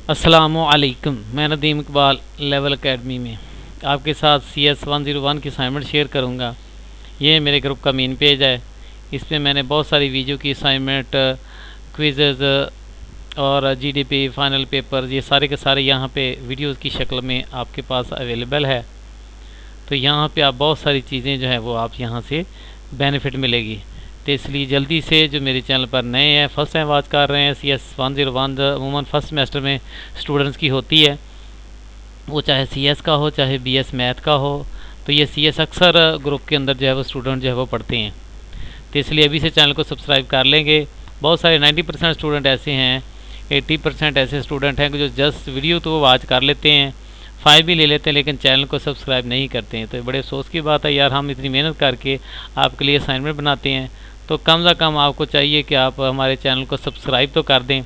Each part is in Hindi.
अस्सलामुअलैकुम। मैं नदीम इकबाल लेवल एकेडमी में आपके साथ CS 101 की असाइनमेंट शेयर करूंगा। ये मेरे ग्रुप का मेन पेज है। इस पर मैंने बहुत सारी वीडियो की असाइनमेंट, क्विज़ेज़ और GDP फाइनल पेपर, ये सारे के सारे यहाँ पे वीडियोज़ की शक्ल में आपके पास अवेलेबल है। तो यहाँ पे आप बहुत सारी चीज़ें जो है वो आप यहाँ से बेनिफिट मिलेगी। तो इसलिए जल्दी से जो मेरे चैनल पर नए हैं, फर्स्ट टाइम वॉच कर रहे हैं, CS 101 अमूमन फर्स्ट सेमेस्टर में स्टूडेंट्स की होती है, वो चाहे CS का हो चाहे BS मैथ का हो। तो ये CS अक्सर ग्रुप के अंदर जो है वो स्टूडेंट जो है वो पढ़ते हैं। तो इसलिए अभी से चैनल को सब्सक्राइब कर लेंगे। बहुत सारे 90% स्टूडेंट ऐसे हैं, 80% ऐसे स्टूडेंट हैं कि जो जस्ट वीडियो तो वॉच कर लेते हैं, फ़ाइल भी ले लेते हैं, लेकिन चैनल को सब्सक्राइब नहीं करते हैं। तो ये बड़े अफसोस की बात है यार, हम इतनी मेहनत करके आपके लिए असाइनमेंट बनाते हैं, तो कम से कम आपको चाहिए कि आप हमारे चैनल को सब्सक्राइब तो कर दें,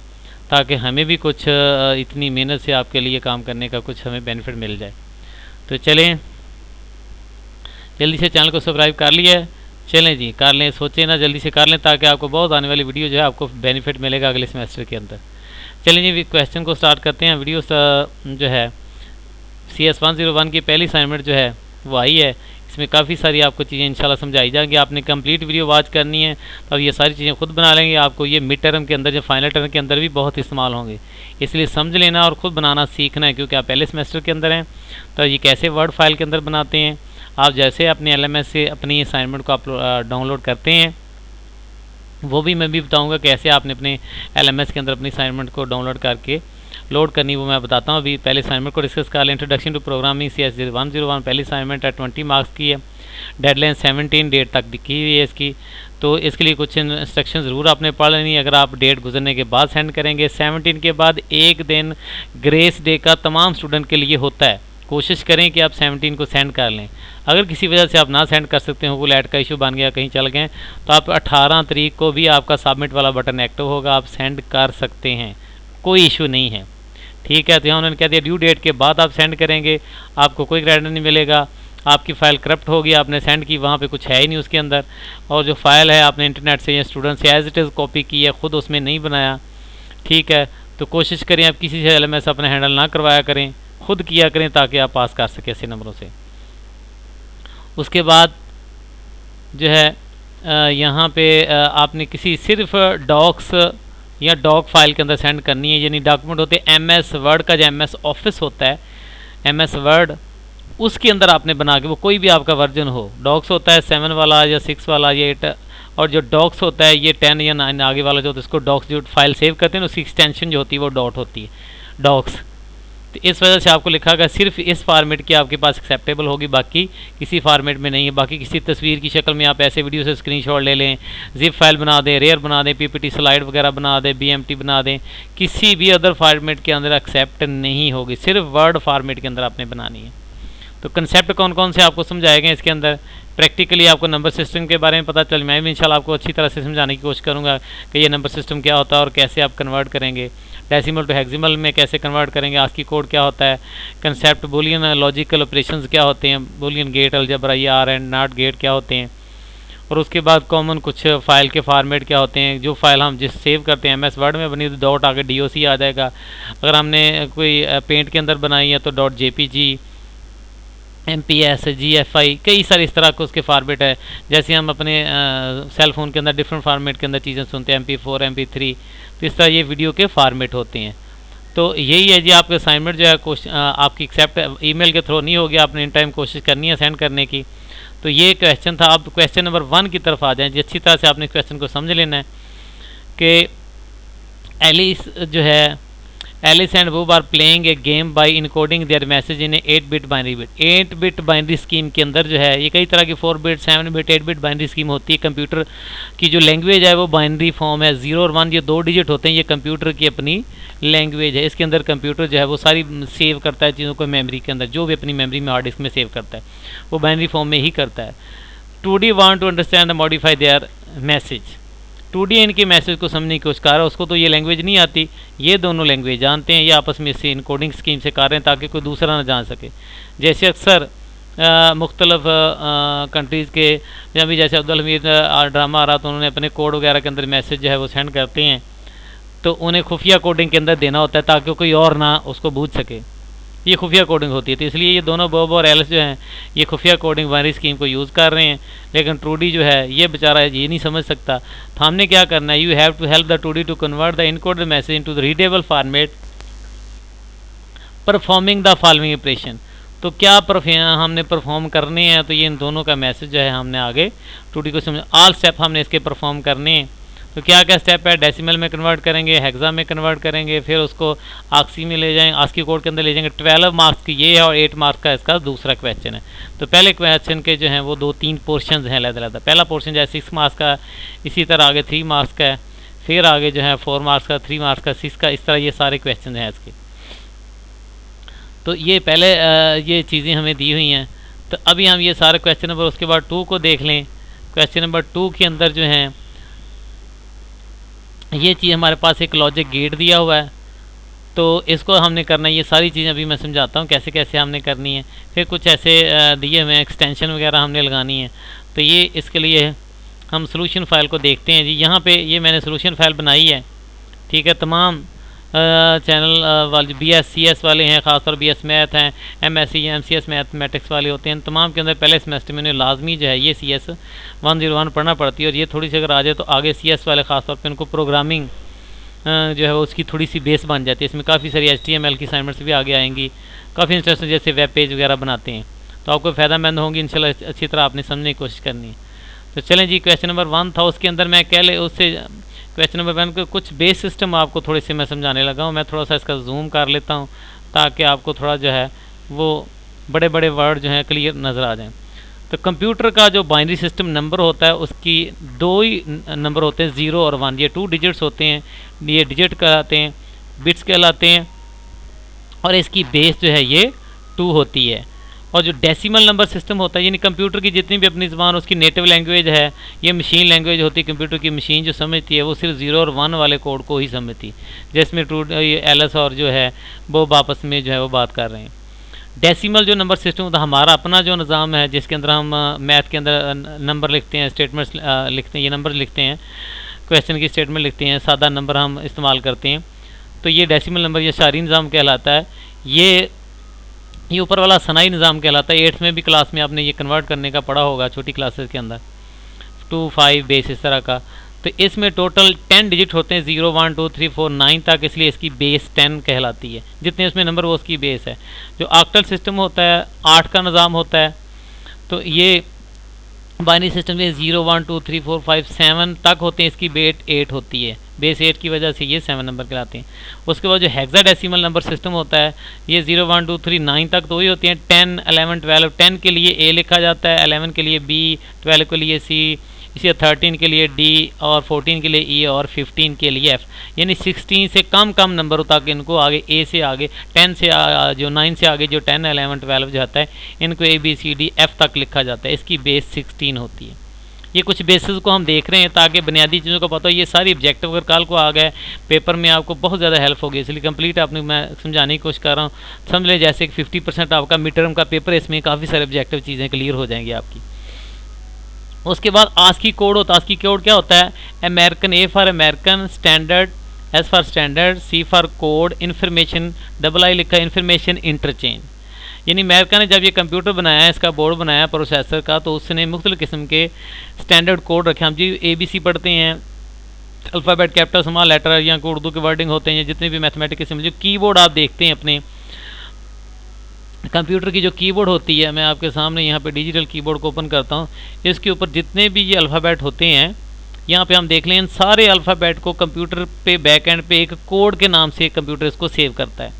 ताकि हमें भी कुछ इतनी मेहनत से आपके लिए काम करने का कुछ हमें बेनिफिट मिल जाए। तो चलें, जल्दी से चैनल को सब्सक्राइब कर लिया है, चलें जी कर लें, सोचें ना, जल्दी से कर लें, ताकि आपको बहुत आने वाली वीडियो जो है आपको बेनिफिट मिलेगा अगले सेमेस्टर के अंदर। चलें जी, क्वेश्चन को स्टार्ट करते हैं। वीडियो जो है CS 101 की पहली असाइनमेंट जो है वो आई है। इसमें काफ़ी सारी आपको चीज़ें इंशाल्लाह समझाई जाएंगी। आपने कंप्लीट वीडियो वॉच करनी है, तो अब ये सारी चीज़ें खुद बना लेंगे। आपको ये मिड टर्म के अंदर, जो फाइनल टर्म के अंदर भी बहुत इस्तेमाल होंगे, इसलिए समझ लेना और ख़ुद बनाना सीखना है, क्योंकि आप पहले सेमेस्टर के अंदर हैं। तो ये कैसे वर्ड फाइल के अंदर बनाते हैं, आप जैसे अपने LMS से अपनी असाइनमेंट को आप डाउनलोड करते हैं, वो भी मैं भी बताऊँगा कैसे आपने अपने LMS के अंदर अपनी असाइनमेंट को डाउनलोड करके लोड करनी, वो मैं बताता हूँ। अभी पहले असाइनमेंट को डिस्कस कर लें। इंट्रोडक्शन टू प्रोग्रामिंग CS 101 पहली असाइनमेंट है, 20 मार्क्स की है, डेडलाइन 17 डेट तक की हुई है इसकी। तो इसके लिए कुछ इंस्ट्रक्शन ज़रूर आपने पढ़ लेनी है। अगर आप डेट गुजरने के बाद सेंड करेंगे, 17 के बाद एक दिन ग्रेस डे का तमाम स्टूडेंट के लिए होता है, कोशिश करें कि आप 17 को सेंड कर लें। अगर किसी वजह से आप ना सेंड कर सकते हो, वो लैट का इशू बन गया, कहीं चल गए, तो आप 18 तारीख को भी आपका सबमिट वाला बटन एक्टिव होगा, आप सेंड कर सकते हैं, कोई इशू नहीं है, ठीक है। तो यहाँ उन्होंने कह दिया ड्यू डेट के बाद आप सेंड करेंगे, आपको कोई क्रेडिट नहीं मिलेगा, आपकी फ़ाइल करप्ट होगी, आपने सेंड की, वहाँ पे कुछ है ही नहीं उसके अंदर, और जो फ़ाइल है आपने इंटरनेट से या स्टूडेंट से एज इट इज़ कॉपी की है, ख़ुद उसमें नहीं बनाया, ठीक है। तो कोशिश करें आप किसी से LMS अपना हैंडल ना करवाया करें, खुद किया करें, ताकि आप पास कर सकें ऐसे नंबरों से। उसके बाद जो है यहाँ पे आपने किसी सिर्फ डॉक्स या डॉक फाइल के अंदर सेंड करनी है, यानी डॉक्यूमेंट होते हैं MS वर्ड का, जो MS ऑफिस होता है, MS वर्ड, उसके अंदर आपने बना के, वो कोई भी आपका वर्जन हो, डॉक्स होता है 7 वाला या 6 वाला या 8, और जो डॉक्स होता है ये 10 या 9 आगे वाला जो होता है, इसको डॉक्स जो फाइल सेव करते हैं ना, उसकी एक्सटेंशन जो होती है वो डॉट होती है, डॉक्स। तो इस वजह से आपको लिखा गया सिर्फ इस फार्मेट की आपके पास एक्सेप्टेबल होगी, बाकी किसी फार्मेट में नहीं है। बाकी किसी तस्वीर की शक्ल में आप ऐसे वीडियो से स्क्रीनशॉट ले लें, जिप फाइल बना दें, रेयर बना दें, PPT स्लाइड वगैरह बना दें, BMT बना दें, किसी भी अदर फार्मेट के अंदर एक्सेप्ट नहीं होगी, सिर्फ वर्ड फार्मेट के अंदर आपने बनानी है। तो कंसेप्ट कौन कौन से आपको समझाए गए इसके अंदर, प्रैक्टिकली आपको नंबर सिस्टम के बारे में पता चल, मैं भी इंशाल्लाह आपको अच्छी तरह से समझाने की कोशिश करूँगा कि ये नंबर सिस्टम क्या होता है और कैसे आप कन्वर्ट करेंगे, डेसिमल टू हेक्सिमल में कैसे कन्वर्ट करेंगे, आस्की कोड क्या होता है, कंसेप्ट बूलियन लॉजिकल ऑपरेशंस क्या होते हैं, बूलियन गेट, अलजेब्रा, ये आर एंड नॉट गेट क्या होते हैं, और उसके बाद कॉमन कुछ फ़ाइल के फार्मेट क्या होते हैं। जो फाइल हम जिस सेव करते हैं MS वर्ड में बनी तो डॉट आगे DOC आ जाएगा, अगर हमने कोई पेंट के अंदर बनाई है तो .jpg, MPS, GFI, कई सारे इस तरह के उसके फार्मेट है। जैसे हम अपने सेल फ़ोन के अंदर डिफरेंट फार्मेट के अंदर चीज़ें सुनते हैं, MP4, MP3, तो इस तरह ये वीडियो के फार्मेट होते हैं। तो यही है जी, आपके असाइनमेंट जो है आपकी एक्सेप्ट ईमेल के थ्रू नहीं होगी, आपने इन टाइम कोशिश करनी है सेंड करने की। तो ये क्वेश्चन था। आप क्वेश्चन नंबर 1 की तरफ आ जाएँ जी, अच्छी तरह से आपने क्वेश्चन को समझ लेना है कि एलिस जो है, Alice and Bob are playing a game by encoding their message in a 8-bit binary bit। 8-bit binary scheme के अंदर जो है ये कई तरह की 4-bit, 7-bit, 8-bit binary scheme होती है। कंप्यूटर की जो लैंग्वेज है वो बाइनरी फॉर्म है, 0 और 1 ये 2 डिजिट होते हैं, ये कंप्यूटर की अपनी लैंग्वेज है। इसके अंदर कंप्यूटर जो है वो सारी सेव करता है चीज़ों को मेमोरी के अंदर, जो भी अपनी मेमोरी में हार्ड डिस्क में सेव करता है वो बाइनरी फॉर्म में ही करता है। 2D want to understand the modify their message. 2D इनके मैसेज को समझने की कोशिश कर रहा है, उसको तो ये लैंग्वेज नहीं आती, ये दोनों लैंग्वेज जानते हैं, ये आपस में से इनकोडिंग स्कीम से कर रहे हैं ताकि कोई दूसरा ना जान सके। जैसे अक्सर मुख्तलिफ कंट्रीज़ के, जब भी जैसे अब्दुल हमीद ड्रामा आ रहा तो उन्होंने अपने कोड वगैरह के अंदर मैसेज जो है वो सेंड करते हैं, तो उन्हें खुफिया कोडिंग के अंदर देना होता है ताकि कोई और ना उसको बूझ सके। ये खुफिया कोडिंग होती है। तो इसलिए ये दोनों बॉब और एलिस जो हैं ये खुफिया कोडिंग बाइनरी स्कीम को यूज़ कर रहे हैं, लेकिन ट्रूडी जो है ये बेचारा ये नहीं समझ सकता। तो हमने क्या करना है, you have to help the Trudy to convert the encoded message into the readable format performing the following operation. तो क्या हमने परफॉर्म करने हैं, तो ये इन दोनों का मैसेज जो है हमने आगे ट्रूडी को समझ ऑल स्टेप हमने इसके परफॉर्म करने हैं। तो क्या क्या स्टेप है, डेसिमल में कन्वर्ट करेंगे, हेक्सा में कन्वर्ट करेंगे, फिर उसको आस्की में ले जाएंगे, आस्की कोड के अंदर ले जाएंगे। 12 मार्क्स की ये है और 8 मार्क्स का इसका दूसरा क्वेश्चन है। तो पहले क्वेश्चन के जो हैं वो 2-3 पोर्शन हैं अलग-अलग। पहला पोर्शन जो है 6 मार्क्स का, इसी तरह आगे 3 मार्क्स का है, फिर आगे जो है 4 मार्क्स का, 3 मार्क्स का, 6 का, इस तरह ये सारे क्वेश्चन हैं इसके। तो ये पहले ये चीज़ें हमें दी हुई हैं। तो अभी हम ये सारे क्वेश्चन नंबर उसके बाद 2 को देख लें। क्वेश्चन नंबर 2 के अंदर जो है ये चीज़ हमारे पास एक लॉजिक गेट दिया हुआ है, तो इसको हमने करना है। ये सारी चीज़ें अभी मैं समझाता हूँ कैसे कैसे हमने करनी है। फिर कुछ ऐसे दिए हुए एक्सटेंशन वगैरह हमने लगानी है। तो ये इसके लिए हम सोल्यूशन फाइल को देखते हैं जी। यहाँ पे ये मैंने सोल्यूशन फाइल बनाई है, ठीक है। तमाम चैनल वाले BS CS वाले हैं, ख़ासतौर BS मैथ हैं, MSc MCS मैथमेटिक्स वाले होते हैं, तमाम के अंदर पहले सेमेस्टर में उन्हें लाजमी जो है ये CS 101 पढ़ना पड़ती है। और ये थोड़ी सी अगर आ जाए तो आगे CS वाले ख़ासतौर पे उनको प्रोग्रामिंग जो है उसकी थोड़ी सी बेस बन जाती है। इसमें काफ़ी सारी HTML की असाइनमेंट्स भी आगे आएंगी, काफ़ी इंटरेस्टिंग जैसे वेब पेज वगैरह बनाते हैं, तो आपको फ़ायदेमंद होंगी इंशाल्लाह। अच्छी तरह आपने समझने की कोशिश करनी है। तो चलें जी, क्वेश्चन नंबर 1 था, उसके अंदर मैं कह ले उससे क्वेश्चन नंबर 1 को कुछ बेस सिस्टम आपको थोड़े से मैं समझाने लगा हूँ। मैं थोड़ा सा इसका जूम कर लेता हूँ ताकि आपको थोड़ा जो है वो बड़े बड़े वर्ड जो हैं क्लियर नज़र आ जाएं। तो कंप्यूटर का जो बाइनरी सिस्टम नंबर होता है उसकी 2 ही नंबर होते हैं, 0 और 1। ये 2 डिजिट्स होते हैं, ये डिजिट कहलाते हैं, बिट्स कहलाते हैं, और इसकी बेस जो है ये 2 होती है। और जो डेसिमल नंबर सिस्टम होता है, यानी कंप्यूटर की जितनी भी अपनी ज़बान उसकी नेटिव लैंग्वेज है, ये मशीन लैंग्वेज होती है। कंप्यूटर की मशीन जो समझती है वो सिर्फ 0 और 1 वाले कोड को ही समझती है, जिसमें एलिस और जो है वो आपस में जो है वो बात कर रहे हैं। डेसिमल जो नंबर सिस्टम होता है हमारा अपना जो निज़ाम है, जिसके अंदर हम मैथ के अंदर नंबर लिखते हैं, स्टेटमेंट्स लिखते हैं, ये नंबर लिखते हैं, क्वेश्चन की स्टेटमेंट लिखते हैं, सादा नंबर हम इस्तेमाल करते हैं। तो ये डेसिमल नंबर ये शारी निज़ाम कहलाता है। ये ऊपर वाला सनाई निज़ाम कहलाता है। 8th में भी क्लास में आपने ये कन्वर्ट करने का पढ़ा होगा, छोटी क्लासेस के अंदर 2, 5 बेस इस तरह का। तो इसमें टोटल 10 डिजिट होते हैं, 0, 1, 2, 3, 4, 9 तक, इसलिए इसकी बेस 10 कहलाती है। जितने उसमें नंबर वो उसकी बेस है। जो ऑक्टल सिस्टम होता है 8 का निज़ाम होता है। तो ये बाइनरी सिस्टम में 0, 1, 2, 3, 4, 5, 7 तक होते हैं, इसकी बेस 8 होती है। बेस 8 की वजह से ये 7 नंबर कहलाते हैं। उसके बाद जो हेक्साडेसिमल नंबर सिस्टम होता है, ये 0, 1, 2, 3, 9 तक तो ही होती हैं। 10, 11, 12, 10 के लिए A लिखा जाता है, 11 के लिए B, 12 के लिए C, इसी 13 के लिए D, और 14 के लिए E, और 15 के लिए F। यानी 16 से कम नंबरों तक इनको आगे A से आगे 10 से जो 9 से आगे जो 10, 11, 12 जो आता है, इनको A, B, C, D, F तक लिखा जाता है। इसकी बेस 16 होती है। ये कुछ बेसिस को हम देख रहे हैं ताकि बुनियादी चीज़ों को पता हो। ये सारी ऑब्जेक्टिव अगर कल को आ गए पेपर में आपको बहुत ज़्यादा हेल्प होगी, इसलिए कंप्लीट आपने मैं समझाने की कोशिश कर रहा हूँ। समझ लें जैसे कि 50% आपका मिड टर्म का पेपर है, इसमें काफ़ी सारे ऑब्जेक्टिव चीज़ें क्लियर हो जाएंगी आपकी। उसके बाद आस्की कोड होता है। आस्की कोड क्या होता है? American, A for American, standard, S for standard, C for code, information, I लिखा है इन्फॉर्मेशन इंटरचेंज। यानी अमेरिका ने जब ये कंप्यूटर बनाया है, इसका बोर्ड बनाया प्रोसेसर का, तो उसने मुख्तलिफ़ किस्म के स्टैंडर्ड कोड रखे। हम जी ABC पढ़ते हैं, अल्फ़ाबेट, कैपिटल, स्मॉल लेटर, या कोई उर्दू के वर्डिंग होते हैं, जितने भी मैथमेटिक्स जो कीबोर्ड आप देखते हैं अपने कंप्यूटर की जो कीबोर्ड होती है, मैं आपके सामने यहाँ पे डिजिटल कीबोर्ड को ओपन करता हूँ। इसके ऊपर जितने भी ये अल्फ़ाबेट होते हैं, यहाँ पे हम देख लें, इन सारे अल्फ़ाबेट को कंप्यूटर पे बैक एंड पे एक कोड के नाम से कंप्यूटर इसको सेव करता है।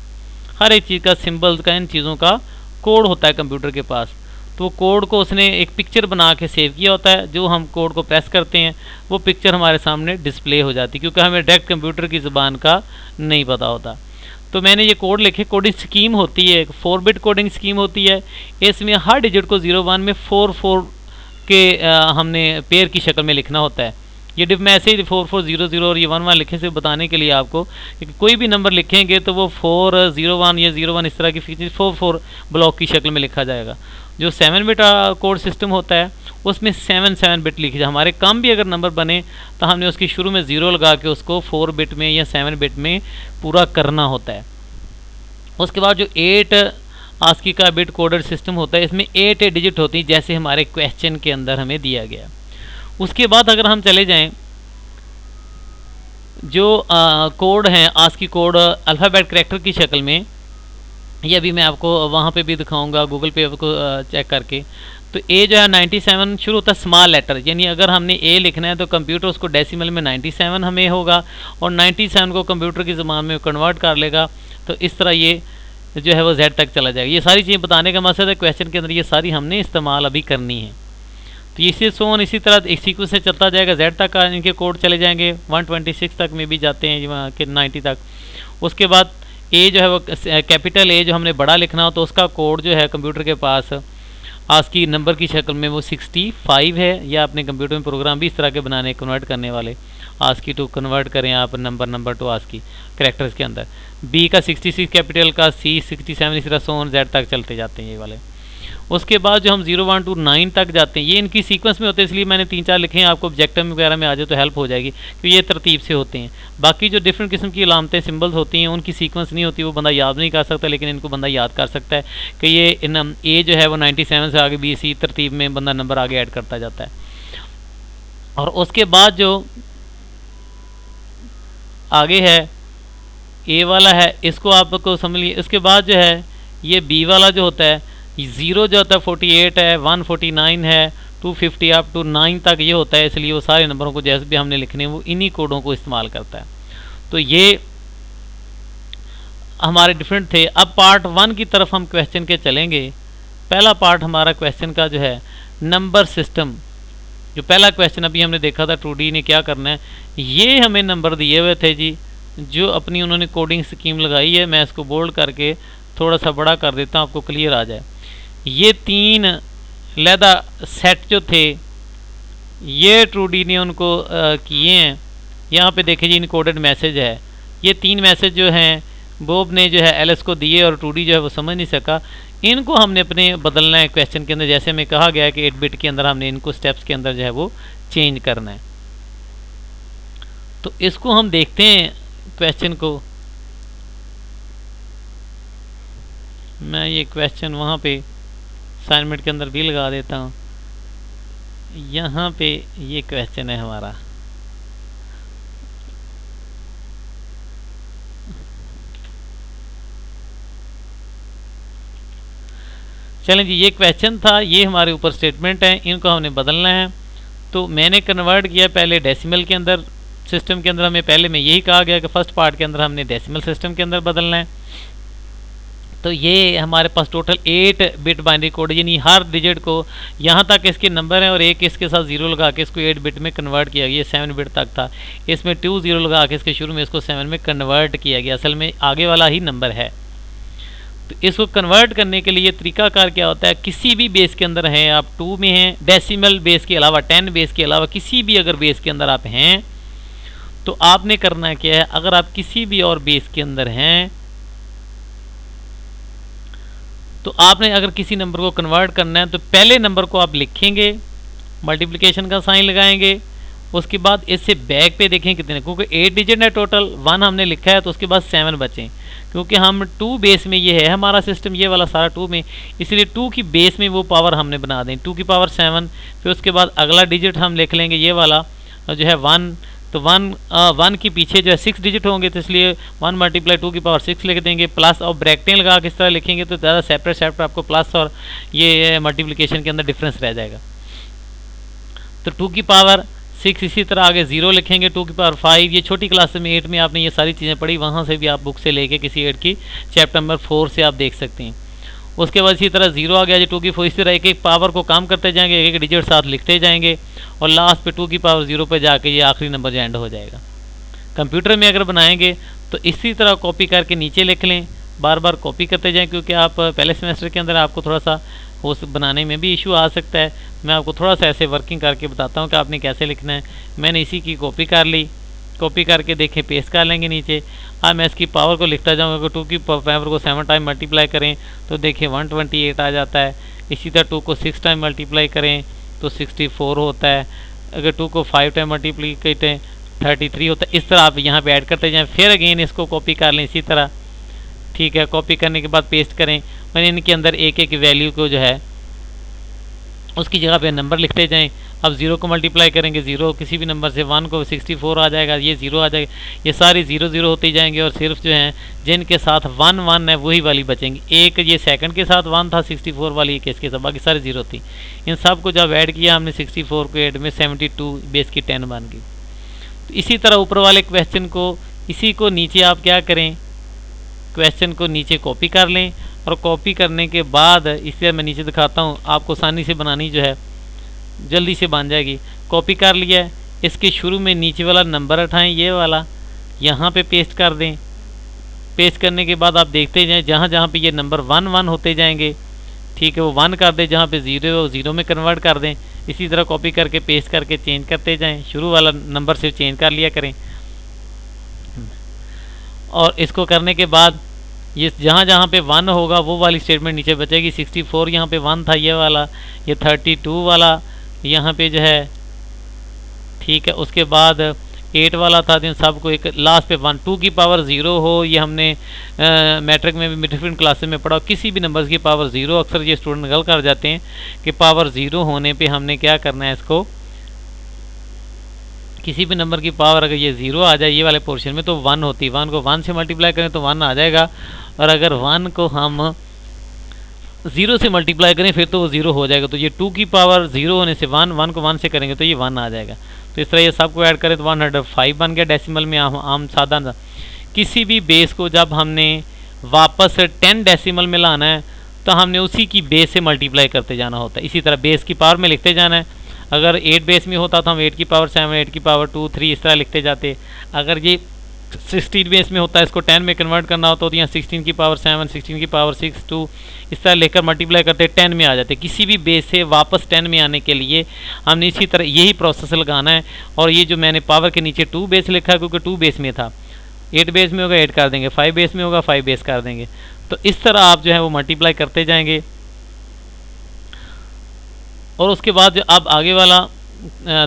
हर एक चीज़ का, सिंबल्स का, इन चीज़ों का कोड होता है कंप्यूटर के पास। तो कोड को उसने एक पिक्चर बना के सेव किया होता है। जो हम कोड को प्रेस करते हैं वो पिक्चर हमारे सामने डिस्प्ले हो जाती है, क्योंकि हमें डायरेक्ट कंप्यूटर की ज़बान का नहीं पता होता। तो मैंने ये कोड लिखे। कोडिंग स्कीम होती है, 4 बिट कोडिंग स्कीम होती है। इसमें हर डिजिट को 0, 1 में 4 के हमने पेयर की शक्ल में लिखना होता है। ये डिफ में ऐसे ही 4, 4, 0, 0 और ये 1, 1 लिखे से बताने के लिए आपको कि कोई भी नंबर लिखेंगे तो वो 4, 0, 1 या 0, 1 इस तरह की फीचर 4 ब्लॉक की शक्ल में लिखा जाएगा। जो 7 बिट कोड सिस्टम होता है उसमें 7 बिट लिखी जाए। हमारे कम भी अगर नंबर बने तो हमने उसकी शुरू में 0 लगा के उसको 4 बिट में या 7 बिट में पूरा करना होता है। उसके बाद जो 8 आस्की का बिट कोडर सिस्टम होता है, इसमें 8 डिजिट होती है जैसे हमारे क्वेश्चन के अंदर हमें दिया गया। उसके बाद अगर हम चले जाएं, जो कोड हैं आस्की कोड अल्फ़ाबेट करैक्टर की शक्ल में, ये अभी मैं आपको वहाँ पे भी दिखाऊंगा गूगल पे आपको चेक करके। तो ए जो है 97 शुरू होता है स्मॉल लेटर, यानी अगर हमने ए लिखना है तो कंप्यूटर उसको डेसिमल में 97 हमें होगा और 97 को कंप्यूटर की ज़बान में कन्वर्ट कर लेगा। तो इस तरह ये जो है वो Z तक चला जाएगा। ये सारी चीज़ें बताने का मकसद है क्वेश्चन के अंदर ये सारी हमने इस्तेमाल अभी करनी है। तो इसी सोन इसी तरह एक सीक्वेंस से चलता जाएगा, Z तक का इनके कोड चले जाएंगे, 126 तक में भी जाते हैं कि 90 तक। उसके बाद ए जो है वो कैपिटल ए जो हमने बड़ा लिखना हो तो उसका कोड जो है कंप्यूटर के पास आस्की नंबर की शक्ल में वो 65 है, या अपने कंप्यूटर में प्रोग्राम भी इस तरह के बनाने कन्वर्ट करने वाले, आस्की टू कन्वर्ट करें आप नंबर टू आस्की कैरेक्टर्स के अंदर। बी का 66 कैपिटल का, सी 67, इस तरह सोन Z तक चलते जाते हैं ये वाले। उसके बाद जो हम 0 1 2 9 तक जाते हैं, ये इनकी सीक्वेंस में होते हैं, इसलिए मैंने 3-4 लिखे हैं, आपको ऑब्जेक्टिव वगैरह में आ जाए तो हेल्प हो जाएगी क्योंकि ये तरतीब से होते हैं। बाकी जो डिफरेंट किस्म की अलामतें सिंबल्स होती हैं उनकी सीक्वेंस नहीं होती, वो बंदा याद नहीं कर सकता, लेकिन इनको बंदा याद कर सकता है कि ये ए जो है वो 97 से आगे B C तरतीब में बंदा नंबर आगे ऐड करता जाता है। और उसके बाद जो आगे है ए वाला है, इसको आपको समझ लीजिए। उसके बाद जो है ये बी वाला जो होता है, 0 जो होता है 48 है, 149 है, 250 अप टू 9 तक ये होता है, इसलिए वो सारे नंबरों को जैसे भी हमने लिखने वो इन्हीं कोडों को इस्तेमाल करता है। तो ये हमारे डिफरेंट थे। अब पार्ट 1 की तरफ हम क्वेश्चन के चलेंगे। पहला पार्ट हमारा क्वेश्चन का जो है नंबर सिस्टम, जो पहला क्वेश्चन अभी हमने देखा था 2D ने क्या करना है, ये हमें नंबर दिए हुए थे जी, जो अपनी उन्होंने कोडिंग स्कीम लगाई है। मैं इसको बोल्ड करके थोड़ा सा बड़ा कर देता हूँ, आपको क्लियर आ जाए। ये 3 लहदा सेट जो थे ये 2D ने उनको किए हैं। यहाँ पे देखिए जी इनकोडेड मैसेज है, ये 3 मैसेज जो हैं बोब ने जो है एलिस को दिए और 2D जो है वो समझ नहीं सका। इनको हमने अपने बदलना है क्वेश्चन के अंदर, जैसे हमें कहा गया है कि 8 बिट के अंदर हमने इनको स्टेप्स के अंदर जो है वो चेंज करना है। तो इसको हम देखते हैं क्वेश्चन को। मैं ये क्वेश्चन वहाँ पे असाइनमेंट के अंदर भी लगा देता हूँ। यहाँ पे ये क्वेश्चन है हमारा। चलें जी, ये क्वेश्चन था, ये हमारे ऊपर स्टेटमेंट है, इनको हमने बदलना है। तो मैंने कन्वर्ट किया पहले डेसिमल के अंदर, सिस्टम के अंदर हमें पहले में यही कहा गया कि फर्स्ट पार्ट के अंदर हमने डेसिमल सिस्टम के अंदर बदलना है। तो ये हमारे पास टोटल 8 बिट बाइनरी कोड, यानी हर डिजिट को यहाँ तक इसके नंबर हैं और एक इसके साथ 0 लगा के इसको 8 बिट में कन्वर्ट किया गया। 7 बिट तक था, इसमें 2 0 लगा के इसके शुरू में इसको 7 में कन्वर्ट किया गया। असल में आगे वाला ही नंबर है। तो इसको कन्वर्ट करने के लिए तरीकाकार क्या होता है, किसी भी बेस के अंदर हैं आप, 2 में हैं, डेसिमल बेस के अलावा 10 बेस के अलावा किसी भी अगर बेस के अंदर आप हैं तो आपने करना क्या है, अगर आप किसी भी और बेस के अंदर हैं तो आपने अगर किसी नंबर को कन्वर्ट करना है तो पहले नंबर को आप लिखेंगे, मल्टीप्लिकेशन का साइन लगाएंगे, उसके बाद इससे बैक पे देखें कितने, क्योंकि 8 डिजिट है टोटल, 1 हमने लिखा है तो उसके बाद 7 बचें, क्योंकि हम 2 बेस में ये है हमारा सिस्टम, ये वाला सारा 2 में, इसलिए 2 की बेस में वो पावर हमने बना दें, 2 की पावर 7। फिर उसके बाद अगला डिजिट हम लिख लेंगे ये वाला जो है 1, तो 1 के पीछे जो है 6 डिजिट होंगे, तो इसलिए 1 मल्टीप्लाई 2 की पावर 6 लिख देंगे, प्लस और ब्रैकेटें लगा के इस तरह लिखेंगे तो ज़्यादा सेपरेट आपको प्लस और ये मल्टीप्लिकेशन के अंदर डिफरेंस रह जाएगा। तो 2 की पावर 6, इसी तरह आगे 0 लिखेंगे, 2 की पावर 5। ये छोटी क्लास में 8 में आपने ये सारी चीज़ें पढ़ी, वहाँ से भी आप बुक से लेके किसी 8 की चैप्टर नंबर 4 से आप देख सकते हैं। उसके बाद इसी तरह 0 आ गया जी, 2 की 4, इसी तरह एक एक पावर को काम करते जाएंगे, एक एक डिजिट साथ लिखते जाएंगे और लास्ट पे 2 की पावर 0 पे जाके ये आखिरी नंबर जो एंड हो जाएगा। कंप्यूटर में अगर बनाएंगे तो इसी तरह कॉपी करके नीचे लिख लें, बार बार कॉपी करते जाएं, क्योंकि आप पहले सेमेस्टर के अंदर आपको थोड़ा सा हो बनाने में भी इशू आ सकता है। मैं आपको थोड़ा सा ऐसे वर्किंग करके बताता हूँ कि आपने कैसे लिखना है। मैंने इसी की कॉपी कर ली कॉपी करके देखें पेस्ट कर लेंगे नीचे। अब मैं इसकी पावर को लिखता जाऊँगा कि 2 की पावर को 7 टाइम मल्टीप्लाई करें तो देखिए 128 आ जाता है। इसी तरह 2 को 6 टाइम मल्टीप्लाई करें तो 64 होता है। अगर 2 को 5 टाइम मल्टीप्लाई करें 33 होता है। इस तरह आप यहाँ पे ऐड करते जाएँ। फिर अगेन इसको कॉपी कर लें इसी तरह, ठीक है। कॉपी करने के बाद पेस्ट करें और इनके अंदर एक एक वैल्यू को जो है उसकी जगह पे नंबर लिखते जाएं। अब 0 को मल्टीप्लाई करेंगे 0 किसी भी नंबर से, 1 को 64 आ जाएगा, ये 0 आ जाएगा। ये सारी 0 0 होते जाएंगे और सिर्फ जो हैं जिनके साथ 1 1 है वही वाली बचेंगी। एक ये सेकंड के साथ 1 था 64 वाली, एक इसके साथ, बाकी सारी 0 थी। इन सब को जब ऐड किया हमने 64 को 8 में 72 बेस की 10 बन गई। तो इसी तरह ऊपर वाले क्वेश्चन को, इसी को नीचे आप क्या करें, क्वेश्चन को नीचे कॉपी कर लें और कॉपी करने के बाद इसे मैं नीचे दिखाता हूँ, आपको आसानी से बनानी जो है जल्दी से बन जाएगी। कॉपी कर लिया है, इसके शुरू में नीचे वाला नंबर उठाएं, ये वाला यहाँ पे पेस्ट कर दें। पेस्ट करने के बाद आप देखते जाएं जहाँ जहाँ पे ये नंबर 1 1 होते जाएंगे, ठीक है, वो 1 कर दें। जहाँ पे 0 है वो 0 में कन्वर्ट कर दें। इसी तरह कॉपी करके पेस्ट करके चेंज करते जाएँ, शुरू वाला नंबर से चेंज कर लिया करें। और इसको करने के बाद ये जहाँ जहाँ पे 1 होगा वो वाली स्टेटमेंट नीचे बचेगी। 64 यहाँ पे 1 था ये वाला, ये 32 वाला यहाँ पे जो है, ठीक है। उसके बाद 8 वाला था, तो सबको एक लास्ट पे 1 2 की पावर 0 हो, ये हमने मैट्रिक में भी डिफरेंट क्लासेस में पढ़ा। किसी भी नंबर की पावर 0, अक्सर ये स्टूडेंट गलत कर जाते हैं कि पावर 0 होने पे हमने क्या करना है, इसको किसी भी नंबर की पावर अगर ये 0 आ जाए ये वाले पोर्शन में तो 1 होती है। 1 को 1 से मल्टीप्लाई करें तो 1 आ जाएगा, और अगर 1 को हम 0 से मल्टीप्लाई करें फिर तो वो 0 हो जाएगा। तो ये 2 की पावर 0 होने से 1 को 1 से करेंगे तो ये 1 आ जाएगा। तो इस तरह ये सबको ऐड करें तो 105 बन गया डेसिमल में। आम सादा किसी भी बेस को जब हमने वापस 10 डेसिमल में लाना है तो हमने उसी की बेस से मल्टीप्लाई करते जाना होता है। इसी तरह बेस की पावर में लिखते जाना है। अगर 8 बेस में होता तो हम 8 की पावर 7, 8 की पावर 2, 3 इस तरह लिखते जाते। अगर ये 16 बेस में होता है, इसको 10 में कन्वर्ट करना होता तो यहाँ 16 की पावर 7, 16 की पावर 6, 2 इस तरह लेकर मल्टीप्लाई करते 10 में आ जाते। किसी भी बेस से वापस 10 में आने के लिए हमने इसी तरह यही प्रोसेस लगाना है। और ये जो मैंने पावर के नीचे 2 बेस लिखा है क्योंकि 2 बेस में था, 8 बेस में होगा 8 कर देंगे, 5 बेस में होगा 5 बेस कर देंगे। तो इस तरह आप जो है वो मल्टीप्लाई करते जाएंगे। और उसके बाद जो अब आगे वाला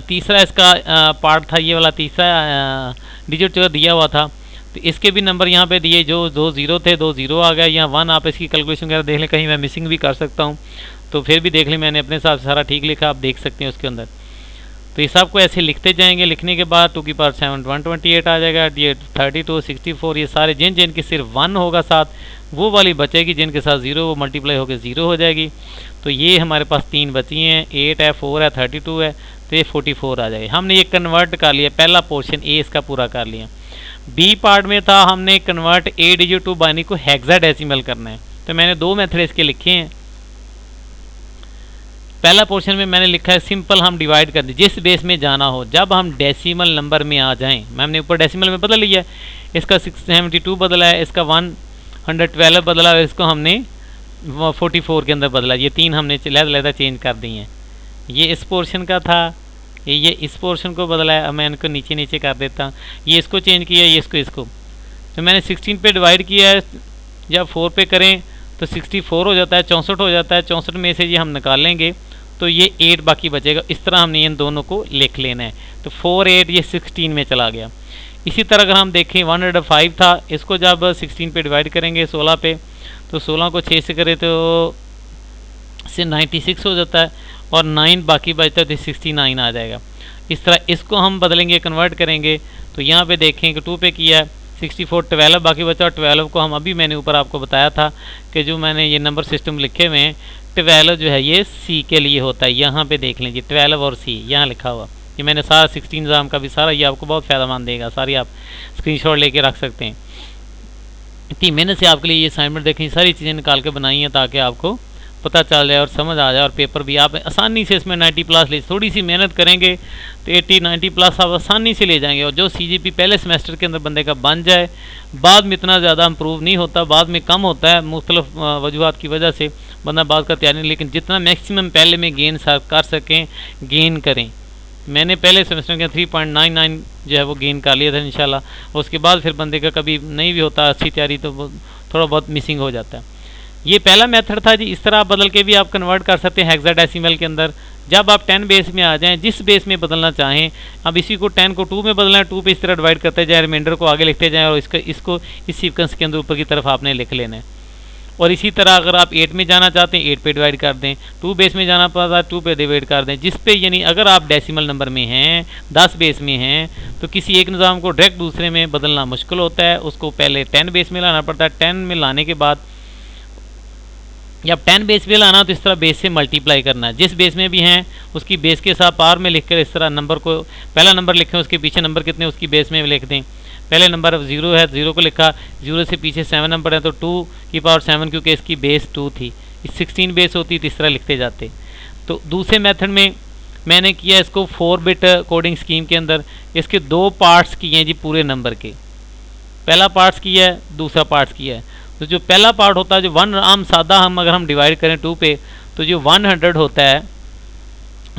तीसरा इसका पार्ट था, ये वाला तीसरा डिजिट जो दिया हुआ था, तो इसके भी नंबर यहाँ पे दिए। जो 2 0 थे 2 0 आ गया, यहाँ 1 आप इसकी कैलकुलेशन वगैरह देख लें, कहीं मैं मिसिंग भी कर सकता हूँ तो फिर भी देख लें, मैंने अपने हिसाब से सारा ठीक लिखा, आप देख सकते हैं उसके अंदर। तो ये सब को ऐसे लिखते जाएंगे। लिखने के बाद 2 की पावर 7 128 आ जाएगा, ये 32 64 ये सारे जिन के सिर्फ 1 होगा साथ वो वाली बचेगी, जिनके साथ 0 वो मल्टीप्लाई होकर 0 हो जाएगी। तो ये हमारे पास 3 बची हैं, 8 है 4 है 32 है, तो ये 44 आ जाएगी। हमने ये कन्वर्ट कर लिया, पहला पोर्शन ए इसका पूरा कर लिया। बी पार्ट में था हमने convert a digit to binary को हेक्साडेसिमल करना है। तो मैंने 2 मेथड इसके लिखे हैं। पहला पोर्शन में मैंने लिखा है सिंपल हम डिवाइड कर दें जिस बेस में जाना हो। जब हम डेसिमल नंबर में आ जाएं, हमने ऊपर डेसिमल में बदल लिया है, इसका 672 बदला है, इसका 112 बदला है, इसको हमने 44 के अंदर बदला। ये 3 हमने लहदा चेंज कर दी हैं। ये इस पोर्शन का था, ये इस पोर्शन को बदला है। अब मैं इनको नीचे नीचे कर देता हूँ। ये इसको चेंज किया, ये इसको तो मैंने 16 पे डिवाइड किया है। जब 4 पे करें तो 64 हो जाता है, 64 हो जाता है। 64 में से ये हम निकालेंगे तो ये 8 बाकी बचेगा। इस तरह हमने इन दोनों को लिख लेना है। तो 4 8 ये 16 में चला गया। इसी तरह अगर हम देखें 105 था, इसको जब 16 पे डिवाइड करेंगे 16 पे, तो 16 को 6 से करें तो से 96 हो जाता है, और 9 बाकी बचता है तो 69 आ जाएगा। इस तरह इसको हम बदलेंगे, कन्वर्ट करेंगे। तो यहाँ पे देखें कि 2 पे किया है 64 12 बाकी बचा, और 12 को हम अभी मैंने ऊपर आपको बताया था कि जो मैंने ये नंबर सिस्टम लिखे हुए हैं 12 जो है ये सी के लिए होता है। यहाँ पे देख लीजिए 12 और सी यहाँ लिखा हुआ। ये मैंने सारा 16 एग्ज़ाम का भी सारा, ये आपको बहुत फ़ायदेमंद देगा। सारी आप स्क्रीनशॉट लेके रख सकते हैं। इतनी मेहनत से आपके लिए ये असाइनमेंट देखें, सारी चीज़ें निकाल के बनाई हैं ताकि आपको पता चल जाए और समझ आ जाए, और पेपर भी आप आसानी से इसमें 90+ ले। थोड़ी सी मेहनत करेंगे तो 80 90+ आप आसानी से ले जाएंगे। और जो CGP पहले सेमेस्टर के अंदर बंदे का बन जाए, बाद में इतना ज़्यादा इम्प्रूव नहीं होता, बाद में कम होता है मुख्तलिफ वजूहत की वजह से बंदा बाद का तैयारी नहीं। लेकिन जितना मैक्सिमम पहले में गेन कर सकें गेन करें। मैंने पहले सेमेस्टर के 3.99 जो है वो गेन कर लिया था इंशाल्लाह। उसके बाद फिर बंदे का कभी नहीं भी होता अच्छी तैयारी तो थोड़ा बहुत मिसिंग हो जाता है। ये पहला मेथड था जी। इस तरह आप बदल के भी आप कन्वर्ट कर सकते हैं हेक्साडेसिमल के अंदर। जब आप 10 बेस में आ जाएं, जिस बेस में बदलना चाहें, अब इसी को 10 को 2 में बदलना है, 2 पे इस तरह डिवाइड करते जाए, रिमाइंडर को आगे लिखते जाएं और इसको इस सीक्वेंस के अंदर ऊपर की तरफ आपने लिख लेना है। और इसी तरह अगर आप 8 में जाना चाहते हैं 8 पे डिवाइड कर दें, 2 बेस में जाना पड़ता है 2 पे डिवाइड कर दें, जिस पे यानी अगर आप डेसिमल नंबर में हैं 10 बेस में हैं तो किसी एक निज़ाम को डायरेक्ट दूसरे में बदलना मुश्किल होता है, उसको पहले 10 बेस में लाना पड़ता है। 10 में लाने के बाद जब 10 बेस पे लाना तो इस तरह बेस से मल्टीप्लाई करना है, जिस बेस में भी हैं उसकी बेस के साथ पावर में लिखकर इस तरह नंबर को पहला नंबर लिखें, उसके पीछे नंबर कितने उसकी बेस में लिख दें। पहले नंबर 0 है, 0 को लिखा, 0 से पीछे 7 नंबर है तो 2 की पावर 7 क्योंकि इसकी बेस 2 थी, 16 बेस होती तो इस तरह लिखते जाते। तो दूसरे मेथड में मैंने किया इसको 4 बिट कोडिंग स्कीम के अंदर, इसके 2 पार्ट्स किए हैं जी पूरे नंबर के। पहला पार्ट्स किया है, दूसरा पार्ट्स किया है। तो जो पहला पार्ट होता है जो 1 आम सादा हम अगर हम डिवाइड करें 2 पे तो जो 100 होता है